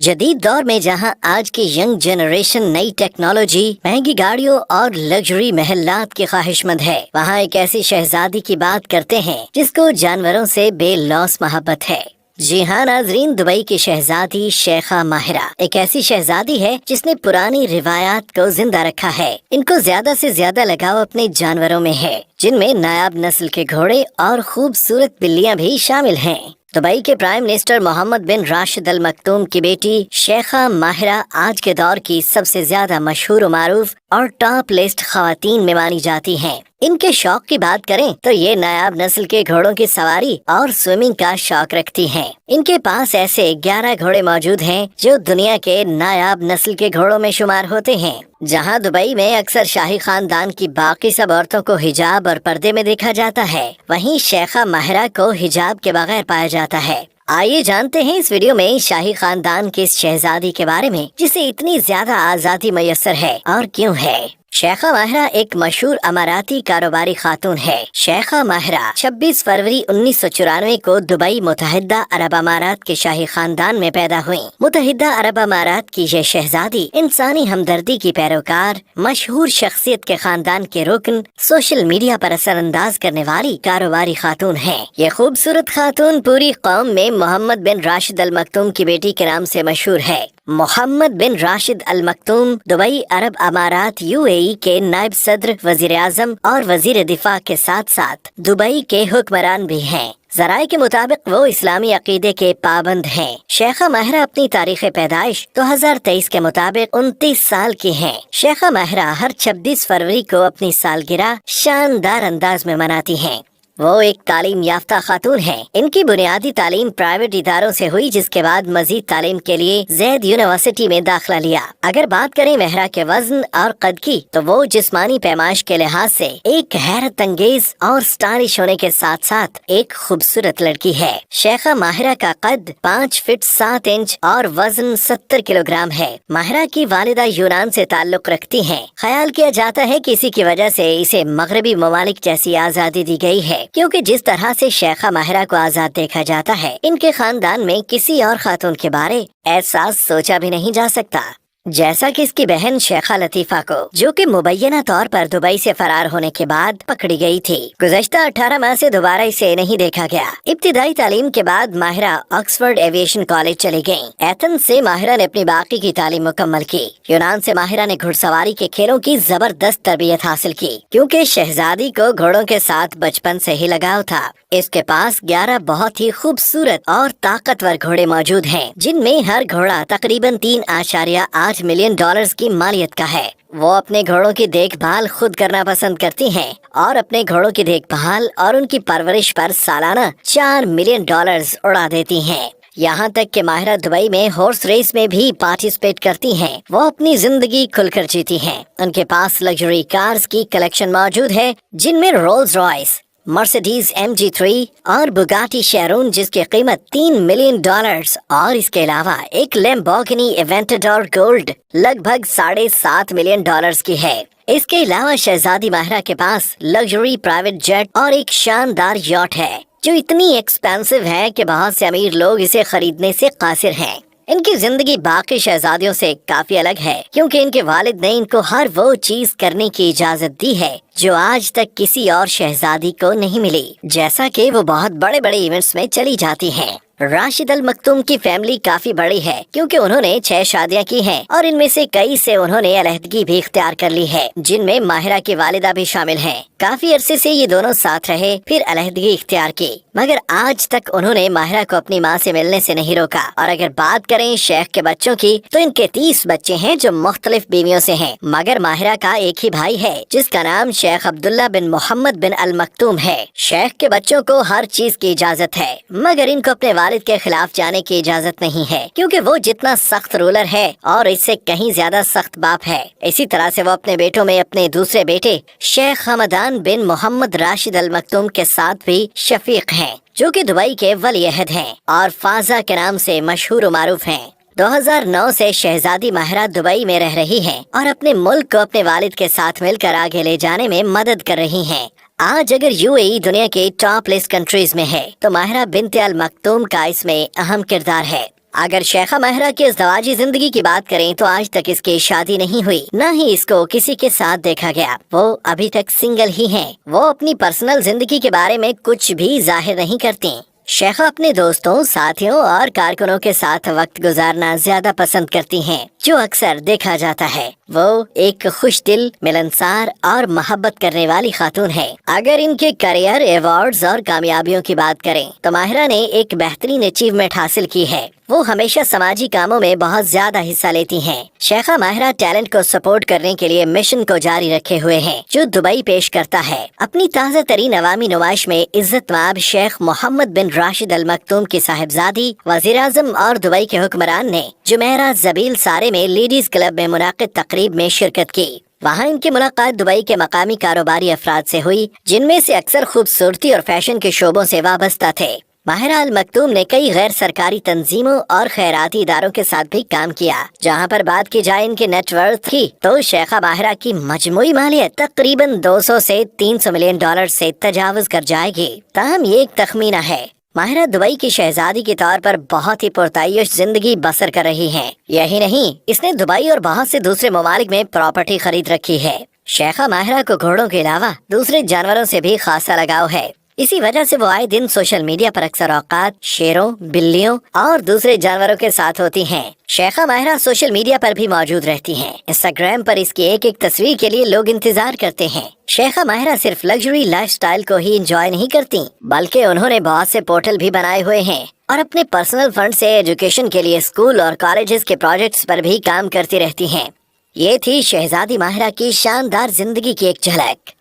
जदीद दौर में जहां आज की यंग जनरेशन नई टेक्नोलॉजी, महंगी गाड़ियों और लग्जरी महल्लात की ख्वाहिशमंद है, वहां एक ऐसी शहजादी की बात करते हैं जिसको जानवरों से बेलौस मोहब्बत है। जी हाँ नाजरीन, दुबई की शहजादी शेखा माहिरा एक ऐसी शहजादी है जिसने पुरानी रिवायात को जिंदा रखा है। इनको ज्यादा से ज्यादा लगाव अपने जानवरों में है, जिनमें नायाब नस्ल के घोड़े और खूबसूरत बिल्लियां भी शामिल हैं। दुबई के प्राइम मिनिस्टर मोहम्मद बिन राशिद अल मक्तूम की बेटी शेखा माहिरा आज के दौर की सबसे ज्यादा मशहूर और मारूफ और टॉप लिस्ट खवातीन में मानी जाती हैं। इनके शौक की बात करें तो ये नायाब नस्ल के घोड़ों की सवारी और स्विमिंग का शौक रखती हैं। इनके पास ऐसे 11 घोड़े मौजूद हैं जो दुनिया के नायाब नस्ल के घोड़ों में शुमार होते हैं। जहां दुबई में अक्सर शाही खानदान की बाकी सब औरतों को हिजाब और पर्दे में देखा जाता है, वहीं शेखा माहिरा को हिजाब के बगैर पाया जाता है। आइए जानते हैं इस वीडियो में शाही खानदान की इस शहजादी के बारे में जिसे इतनी ज्यादा आजादी मैसर है और क्यों है। शेखा माहिरा एक मशहूर अमाराती कारोबारी खातून है। शेखा माहिरा 26 फरवरी 1994 को दुबई मुतहदा अरब अमारात के शाही खानदान में पैदा हुई। मुतहदा अरब अमारात की ये शहजादी इंसानी हमदर्दी की पैरोकार, मशहूर शख्सियत के खानदान के रुकन, सोशल मीडिया पर असरअंदाज करने वाली कारोबारी खातून है। ये खूबसूरत खातून पूरी कौम में मोहम्मद बिन राशिद अल मक्तूम की बेटी के नाम से मशहूर है। मोहम्मद बिन राशिद अल मक्तूम दुबई अरब अमारात यूएई के नायब सदर, वजीर आजम और वजीर दिफा के साथ साथ दुबई के हुक्मरान भी हैं। जराये के मुताबिक वो इस्लामी अकीदे के पाबंद हैं। शेखा माहिरा अपनी तारीख पैदाइश 2023 के मुताबिक 29 साल की हैं। शेखा माहिरा हर 26 फरवरी को अपनी सालगिरह शानदार अंदाज में मनाती हैं। वो एक तालीम याफ्ता खातून है। इनकी बुनियादी तालीम प्राइवेट इदारों से हुई, जिसके बाद मजीद तालीम के लिए ज़ैद यूनिवर्सिटी में दाखिला लिया। अगर बात करें माहिरा के वजन और कद की, तो वो जिस्मानी पैमाइश के लिहाज से एक हैरत अंगेज और स्टाइलिश होने के साथ साथ एक खूबसूरत लड़की है। शेखा माहिरा का कद 5 फीट 7 इंच और वजन 70 किलोग्राम है। माहिरा की वालिदा यूनान से ताल्लुक रखती हैं। ख्याल किया जाता है कि इसी की वजह से इसे मगरबी ममालिक जैसी आज़ादी दी गई है, क्योंकि जिस तरह से शेखा माहिरा को आजाद देखा जाता है, इनके खानदान में किसी और खातून के बारे ऐसा सोचा भी नहीं जा सकता। जैसा कि इसकी बहन शेखा लतीफा को, जो कि मुबैना तौर पर दुबई से फरार होने के बाद पकड़ी गई थी, गुज़श्ता 18 माह से दोबारा इसे नहीं देखा गया। इब्तिदाई तालीम के बाद माहिरा ऑक्सफोर्ड एविएशन कॉलेज चली गयी। एथेंस से माहिरा ने अपनी बाकी की तालीम मुकम्मल की। यूनान से माहिरा ने घुड़सवारी के खेलों की जबरदस्त तरबियत हासिल की, क्योंकि शहजादी को घोड़ों के साथ बचपन से ही लगाव था। इसके पास 11 बहुत ही खूबसूरत और ताकतवर घोड़े मौजूद हैं, जिनमें हर घोड़ा तकरीबन 3.8 मिलियन डॉलर्स की मालियत का है। वो अपने घोड़ों की देखभाल खुद करना पसंद करती हैं और अपने घोड़ों की देखभाल और उनकी परवरिश पर सालाना 4 मिलियन डॉलर्स उड़ा देती हैं। यहाँ तक कि माहिरा दुबई में हॉर्स रेस में भी पार्टिसिपेट करती हैं। वो अपनी जिंदगी खुलकर जीती हैं। उनके पास लग्जरी कार्स की कलेक्शन मौजूद है, जिनमें रोल्स रॉयस, मर्सिडीज MG3 और बुगाटी शेरोन, जिसकी कीमत 3 मिलियन डॉलर्स, और इसके अलावा एक लैम्बोर्गिनी एवेंटाडोर गोल्ड लगभग 7.5 मिलियन डॉलर्स की है। इसके अलावा शहजादी माहिरा के पास लग्जरी प्राइवेट जेट और एक शानदार यॉट है, जो इतनी एक्सपेंसिव है कि बहुत से अमीर लोग इसे खरीदने से कासिर हैं। इनकी जिंदगी बाकी शहजादियों से काफी अलग है, क्योंकि इनके वालिद ने इनको हर वो चीज करने की इजाजत दी है जो आज तक किसी और शहजादी को नहीं मिली, जैसा कि वो बहुत बड़े बड़े इवेंट्स में चली जाती हैं। राशिद अल मक्तूम की फैमिली काफी बड़ी है, क्योंकि उन्होंने 6 शादियां की हैं और इनमें से कई से उन्होंने अलहदगी भी इख्तियार कर ली है, जिनमें माहिरा की वालिदा भी शामिल हैं। काफी अरसे से ये दोनों साथ रहे, फिर अलहदगी इख्तियार की, मगर आज तक उन्होंने माहिरा को अपनी माँ से मिलने से नहीं रोका। और अगर बात करें शेख के बच्चों की, तो इनके 30 बच्चे हैं जो मुख्तलिफ बीवियों से हैं, मगर माहिरा का एक ही भाई है, जिसका नाम शेख अब्दुल्ला बिन मोहम्मद बिन अल मक्तूम है। शेख के बच्चों को हर चीज की इजाजत है, मगर इनको अपने वालिद के खिलाफ जाने की इजाजत नहीं है, क्योंकि वो जितना सख्त रूलर है और इससे कहीं ज्यादा सख्त बाप है। इसी तरह से वो अपने बेटों में अपने दूसरे बेटे शेख हमदान बिन मोहम्मद राशिद अल मक्तूम के साथ भी शफीक हैं, जो कि दुबई के वली अहद हैं और फाजा के नाम से मशहूर व मारूफ हैं। 2009 से शहजादी माहिरा दुबई में रह रही हैं और अपने मुल्क को अपने वालिद के साथ मिलकर आगे ले जाने में मदद कर रही हैं। आज अगर यूएई दुनिया के टॉप लिस्ट कंट्रीज में है, तो माहिरा बिन्त अल मक्तूम का इसमें अहम किरदार है। अगर शेखा माहिरा की ज़वाजी जिंदगी की बात करें तो आज तक इसकी शादी नहीं हुई, न ही इसको किसी के साथ देखा गया। वो अभी तक सिंगल ही हैं। वो अपनी पर्सनल जिंदगी के बारे में कुछ भी जाहिर नहीं करती। शेखा अपने दोस्तों, साथियों और कारकुनों के साथ वक्त गुजारना ज्यादा पसंद करती हैं, जो अक्सर देखा जाता है। वो एक खुश दिल, मिलनसार और मोहब्बत करने वाली खातून है। अगर इनके करियर, अवार्ड्स और कामयाबियों की बात करें तो माहिरा ने एक बेहतरीन अचीवमेंट हासिल की है। वो हमेशा समाजी कामों में बहुत ज्यादा हिस्सा लेती हैं। शेखा माहिरा टैलेंट को सपोर्ट करने के लिए मिशन को जारी रखे हुए हैं, जो दुबई पेश करता है। अपनी ताज़ा तरीन अवामी नुमाइश में इज्जत माब शेख मोहम्मद बिन राशिद अल मखतूम की साहिबजादी, वज़ीर आज़म और दुबई के हुक्मरान ने जुमेरा ज़बील सारे में लेडीज क्लब में मुनाक़िद तकरीब में शिरकत की। वहाँ इनकी मुलाकात दुबई के मकामी कारोबारी अफराद से हुई, जिनमें से अक्सर खूबसूरती और फैशन के शोबों से वाबस्ता थे। माहिरा अल मखतूम ने कई गैर सरकारी तंजीमों और खैराती इदारों के साथ भी काम किया। जहाँ पर बात की जाए इनके नेटवर्थ की तो शेखा माहिरा की मजमूई मालियत तकरीबन 200 से 300 मिलियन डॉलर से तजावुज कर जाएगी। ताहम ये एक तखमीना है। माहिरा दुबई की शहजादी के तौर पर बहुत ही पुरताइश जिंदगी बसर कर रही हैं। यही नहीं, इसने दुबई और बहुत से दूसरे ममालिक में प्रॉपर्टी खरीद रखी है। शेखा माहिरा को घोड़ों के अलावा दूसरे जानवरों से भी खासा लगाव है। इसी वजह से वो आए दिन सोशल मीडिया पर अक्सर औकात शेरों, बिल्लियों और दूसरे जानवरों के साथ होती हैं। शेखा माहिरा सोशल मीडिया पर भी मौजूद रहती हैं। इंस्टाग्राम पर इसकी एक एक तस्वीर के लिए लोग इंतजार करते हैं। शेखा माहिरा सिर्फ लग्जरी लाइफस्टाइल को ही एंजॉय नहीं करती, बल्कि उन्होंने बहुत से पोर्टल भी बनाए हुए हैं और अपने पर्सनल फंड से एजुकेशन के लिए स्कूल और कॉलेजेस के प्रोजेक्ट्स पर भी काम करती रहती हैं। ये थी शहजादी माहिरा की शानदार जिंदगी की एक झलक।